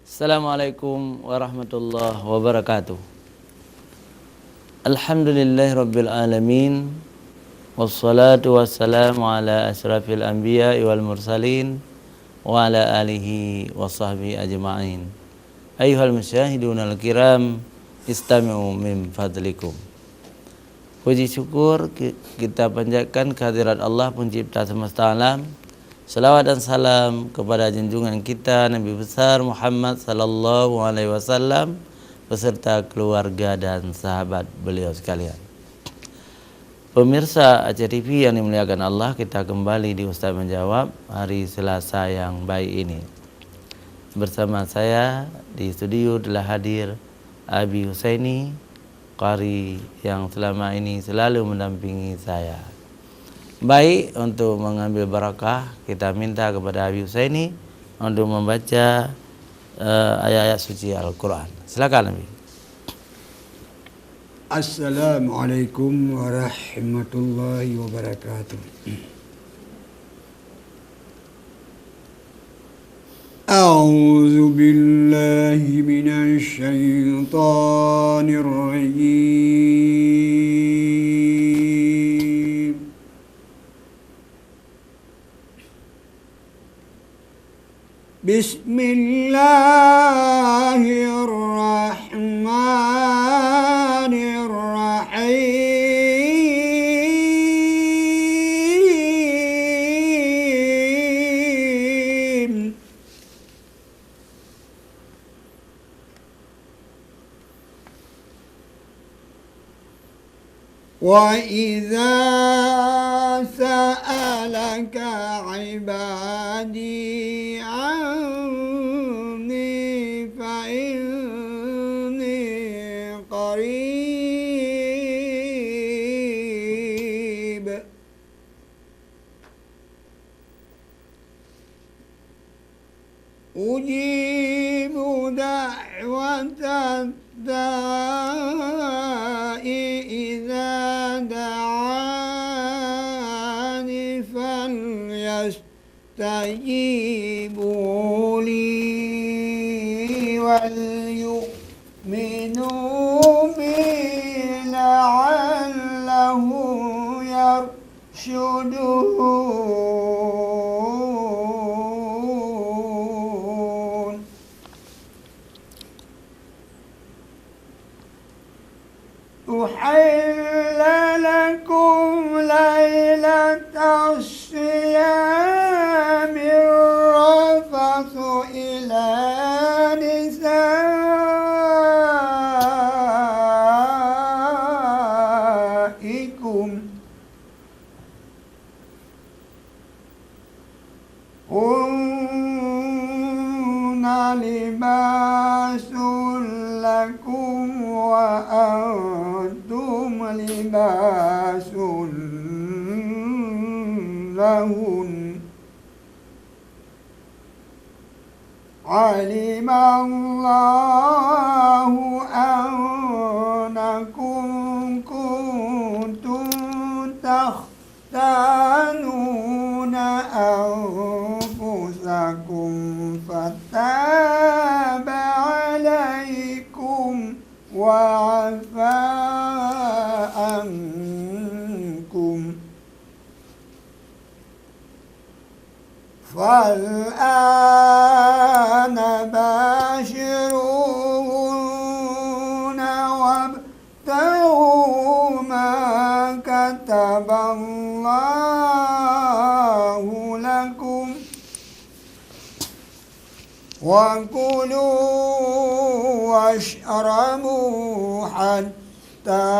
Assalamualaikum warahmatullahi wabarakatuh. Alhamdulillahirabbil alamin. Wassalatu wassalamu ala asyrafil anbiya'i wal mursalin wa ala alihi wa sahbihi ajma'in. Ayyuhal musyahidunal kiram, istami'u min fadlikum. Puji syukur kita panjatkan kehadirat Allah pencipta semesta alam. Salawat dan salam kepada junjungan kita Nabi besar Muhammad sallallahu alaihi wasallam beserta keluarga dan sahabat beliau sekalian. Pemirsa Aceh TV yang dimuliakan Allah, kita kembali di Ustaz Menjawab hari Selasa yang baik ini. Bersama saya di studio telah hadir Abi Husaini, qari yang selama ini selalu mendampingi saya. Baik, untuk mengambil barakah kita minta kepada Abi Husaini untuk membaca ayat-ayat suci Al-Quran. Silakan Abi. Assalamualaikum warahmatullahi wabarakatuh. A'udzu billahi minasy syaithanir rajim. Bismillahirrahmanirrahim. Wa idza sa'alaka 'ibadi ujibu da'watan da'i idza da'ani falyastajibu li wal yu'minu bi la'allahum yarshudun. أحل لكم ليلة الصيام الرفث إلى نسائكم هن لباس لكم وأنتم لباس لهن علم الله أنكم كنتم تختانون أنفسكم فتاب عليكم وعفى عنكم فالآن باشروهن وابتغوا ما كتب الله لكم وكلوا واشربوا حتى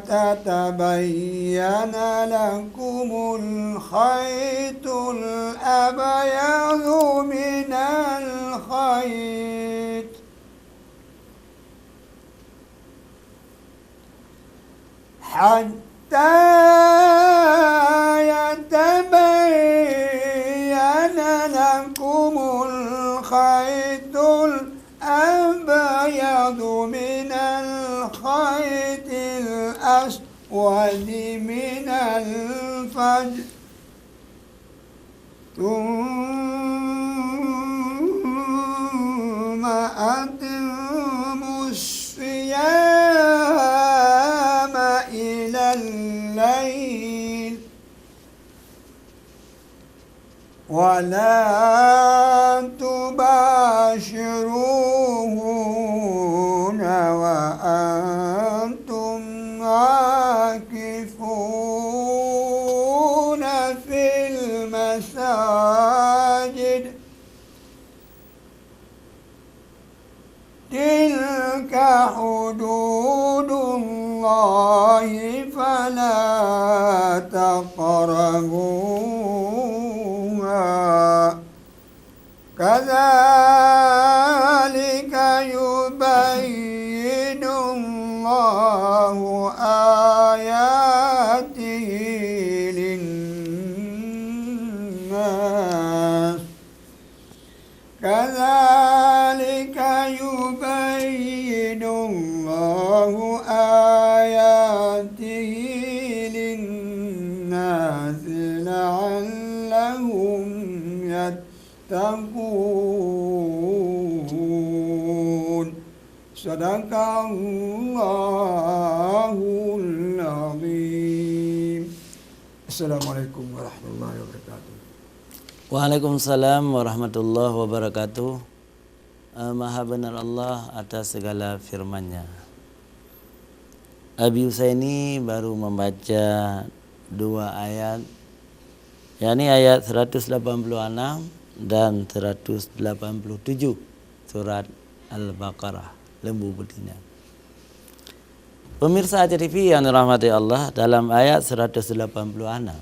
تتبين لكم الخيط الأبيض من الخيط حتى يتبين لكم الخيط الأبيض من الخيط من الفجر ثم أتموا الصيام إلى الليل ولا تباشروهن وأنتم عاكفون في المساجد تلك حدود الله فلا تقربوها كذلك يبين الله آياته للناس كذلك يبين الله آياته للناس لعلهم يتقون صدق الله العظيم. Assalamualaikum warahmatullahi wabarakatuh. Waalaikumsalam warahmatullahi wabarakatuh. Maha benar Allah atas segala firman-Nya. Abi Husaini baru membaca 2 ayat, yakni ayat 186 dan 187 surat Al-Baqarah, lembu betina. Pemirsa Aceh TV yang dirahmati Allah, dalam ayat 186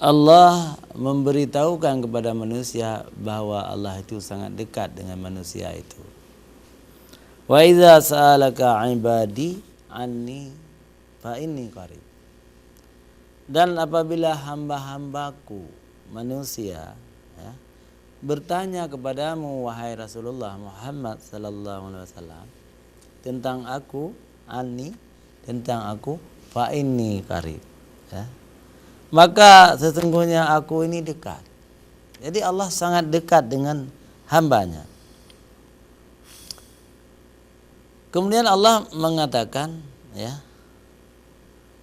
Allah memberitahukan kepada manusia bahwa Allah itu sangat dekat dengan manusia itu. Wa idza sa'alaka 'ibadi anni fa inni qarib. Dan apabila hamba-hambaku manusia bertanya kepadamu wahai Rasulullah Muhammad sallallahu alaihi wasallam tentang aku, anni, tentang aku, fa inni qarib, maka sesungguhnya aku ini dekat. Jadi Allah sangat dekat dengan hambanya. Kemudian Allah mengatakan,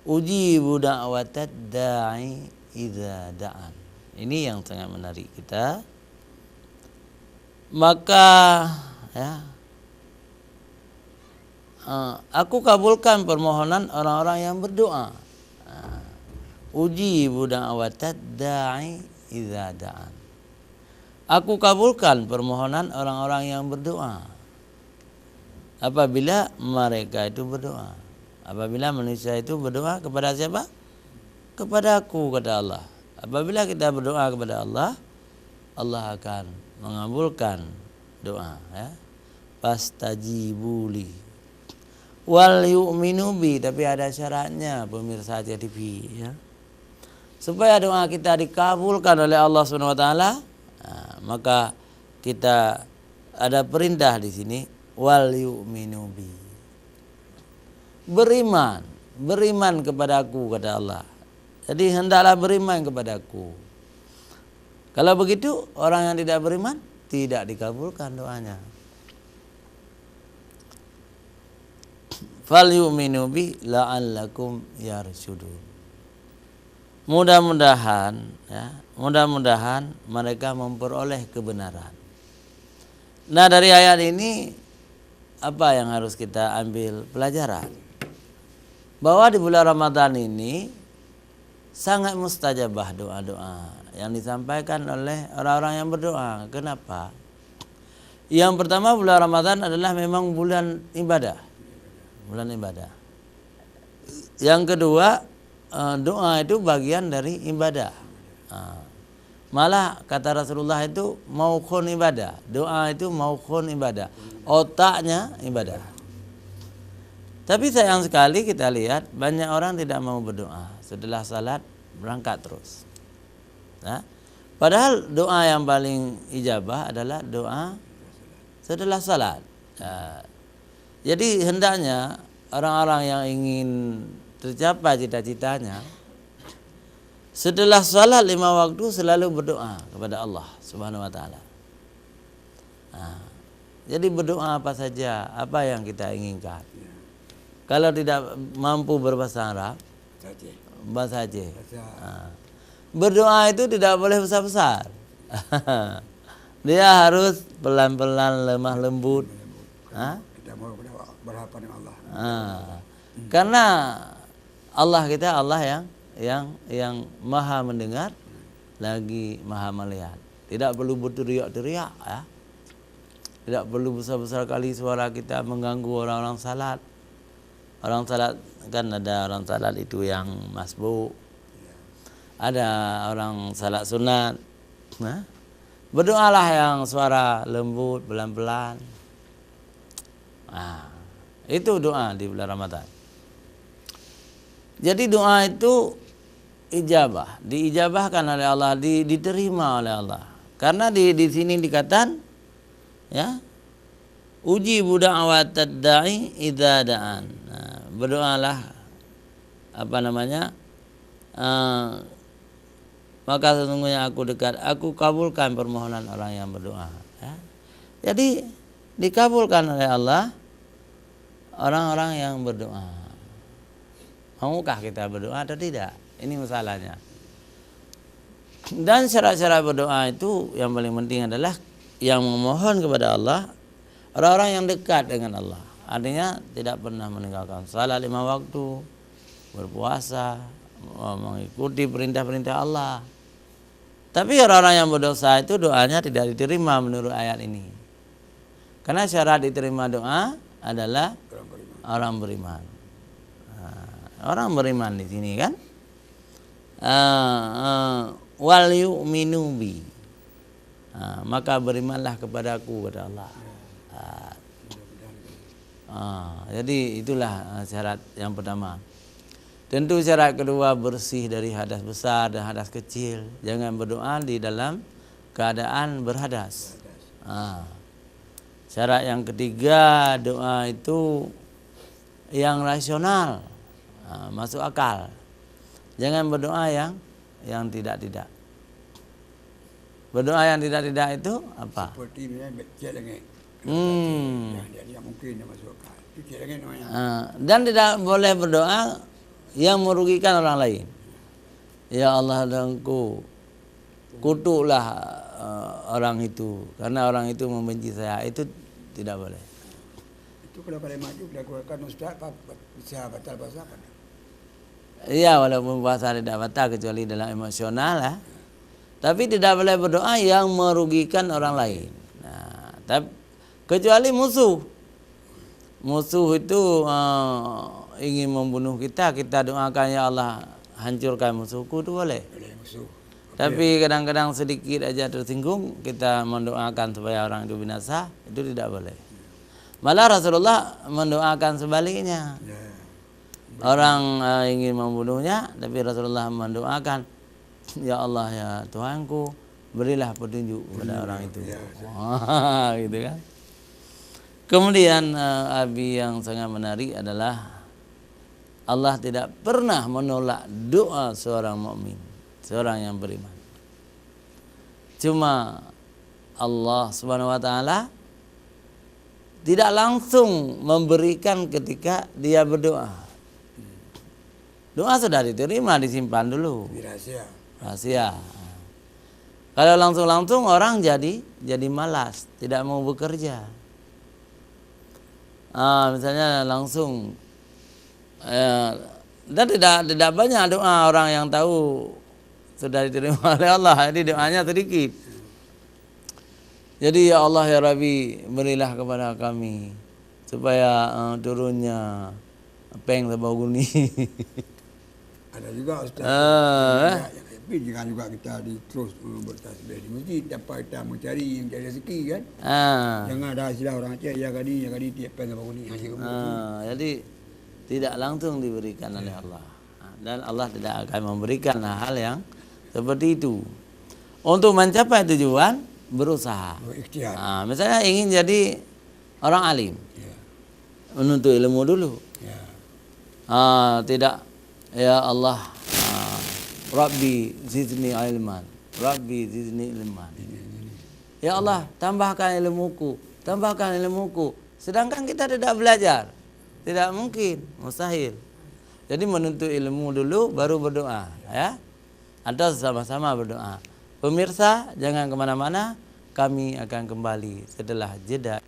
ujibu da'watad da'i idza da'an. Ini yang sangat menarik kita. Maka aku kabulkan permohonan orang-orang yang berdoa. Ujibu da'watad da'i idza da'an. Aku kabulkan permohonan orang-orang yang berdoa apabila mereka itu berdoa. Apabila manusia itu berdoa kepada siapa? Kepada aku, kata Allah. Apabila kita berdoa kepada Allah, Allah akan mengabulkan doa. Fastajibuli wal yu'minu bi, tapi ada syaratnya pemirsa Aceh TV, supaya doa kita dikabulkan oleh Allah Subhanahu wa taala, maka kita ada perintah di sini, wal yu'minu bi. Beriman kepadaku, kata Allah. Jadi hendaklah beriman kepadaku. Kalau begitu orang yang tidak beriman tidak dikabulkan doanya. Fal yu'minu bi la'allakum yarshudun. Mudah-mudahan mereka memperoleh kebenaran. Nah, dari ayat ini apa yang harus kita ambil pelajaran? Bahwa di bulan Ramadan ini sangat mustajabah doa-doa yang disampaikan oleh orang-orang yang berdoa. Kenapa? Yang pertama, bulan Ramadan adalah memang bulan ibadah. Yang kedua, doa itu bagian dari ibadah. Malah kata Rasulullah itu maukhun ibadah. Doa itu maukhun ibadah. Otaknya ibadah. Tapi sayang sekali kita lihat banyak orang tidak mau berdoa. Setelah salat berangkat terus. Padahal doa yang paling ijabah adalah doa setelah salat. Jadi hendaknya orang-orang yang ingin tercapai cita-citanya, setelah salat 5 waktu selalu berdoa kepada Allah Subhanahu wa taala. Jadi berdoa apa saja, apa yang kita inginkan. Kalau tidak mampu berbahasa Arab, bahasa Aceh. Berdoa itu tidak boleh besar-besar. Dia harus pelan-pelan, lemah lembut. Kita mau berhadapan dengan Allah. Karena Allah kita Allah yang maha mendengar lagi maha melihat. Tidak perlu berteriak-teriak ya. Tidak perlu besar-besar kali suara kita mengganggu orang-orang salat. Orang salat kan ada orang salat itu yang masbuk. Ada orang salat sunat. Berdoalah yang suara lembut, pelan-pelan. Itu doa di bulan Ramadan. Jadi doa itu ijabah, diijabahkan oleh Allah, diterima oleh Allah. Karena di sini dikatakan ya, uji da'watad da'i idza da'an. Berdoalah maka sesungguhnya aku dekat, aku kabulkan permohonan orang yang berdoa ya. Jadi dikabulkan oleh Allah orang-orang yang berdoa. Maukah kita berdoa atau tidak? Ini masalahnya. Dan syarat-syarat berdoa itu yang paling penting adalah yang memohon kepada Allah, orang-orang yang dekat dengan Allah. Artinya tidak pernah meninggalkan salat 5 waktu, berpuasa, mengikuti perintah-perintah Allah. Tapi orang-orang yang berdosa itu doanya tidak diterima menurut ayat ini. Karena syarat diterima doa adalah orang beriman. Orang beriman di sini kan, wal yu'minu bi. Maka berimanlah kepadaku, kata Allah. Jadi itulah syarat yang pertama. Tentu syarat kedua bersih dari hadas besar dan hadas kecil. Jangan berdoa di dalam keadaan berhadas. Syarat yang ketiga, doa itu yang rasional, masuk akal. Jangan berdoa yang tidak. Berdoa yang tidak itu apa? Seperti misalnya celengek. Yang mungkin yang masuk akal. Itu celengek namanya. Dan tidak boleh berdoa yang merugikan orang lain. Ya Allah, dengku kutuklah orang itu karena orang itu membenci saya. Itu tidak boleh. Itu kalau pada maju dilakukan ustaz bisa batal puasa kan? Iya, walaupun puasa tidak batal kecuali dalam emosional ya. Tapi tidak boleh berdoa yang merugikan orang lain. Tapi kecuali musuh. Musuh itu ingin membunuh kita doakan ya Allah hancurkan musuhku, itu boleh. Tapi kadang-kadang sedikit aja tersinggung kita mendoakan supaya orang itu binasa, itu tidak boleh. Malah Rasulullah mendoakan sebaliknya. Orang ingin membunuhnya, tapi Rasulullah mendoakan, ya Allah ya Tuhanku, berilah petunjuk kepada orang itu. Gitu kan. Kemudian Abi yang sangat menarik adalah Allah tidak pernah menolak doa seorang mukmin, seorang yang beriman. Cuma Allah Subhanahu wa taala tidak langsung memberikan ketika dia berdoa. Doa sudah diterima, disimpan dulu. Rahasia. Kalau langsung-langsung orang jadi malas, tidak mau bekerja. Misalnya langsung dan tidak banyak doa orang yang tahu sudah diterima oleh Allah. Jadi doanya sedikit. Jadi ya Allah ya Rabbi, berilah kepada kami supaya turunnya peng sebau guni. Ada juga ustaz. Tapi jangan juga kita terus bertasbih di masjid, dapat kita mencari rezeki kan. Jangan ada istilah orang Aceh yang kadi tiap peng sebau guni. Jadi tidak langsung diberikan oleh Allah. Dan Allah tidak akan memberikan hal yang seperti itu. Untuk mencapai tujuan berusaha. Berikhtiar. Misalnya ingin jadi orang alim, menuntut ilmu dulu. Ya. Tidak, ya Allah, Rabbi zidni ilman, Rabbi zidni ilman. Ya Allah, tambahkan ilmuku, tambahkan ilmuku. Sedangkan kita tidak belajar, tidak mungkin, mustahil. Jadi menuntut ilmu dulu, baru berdoa, ya. Atau sama-sama berdoa. Pemirsa, jangan kemana-mana. Kami akan kembali setelah jeda.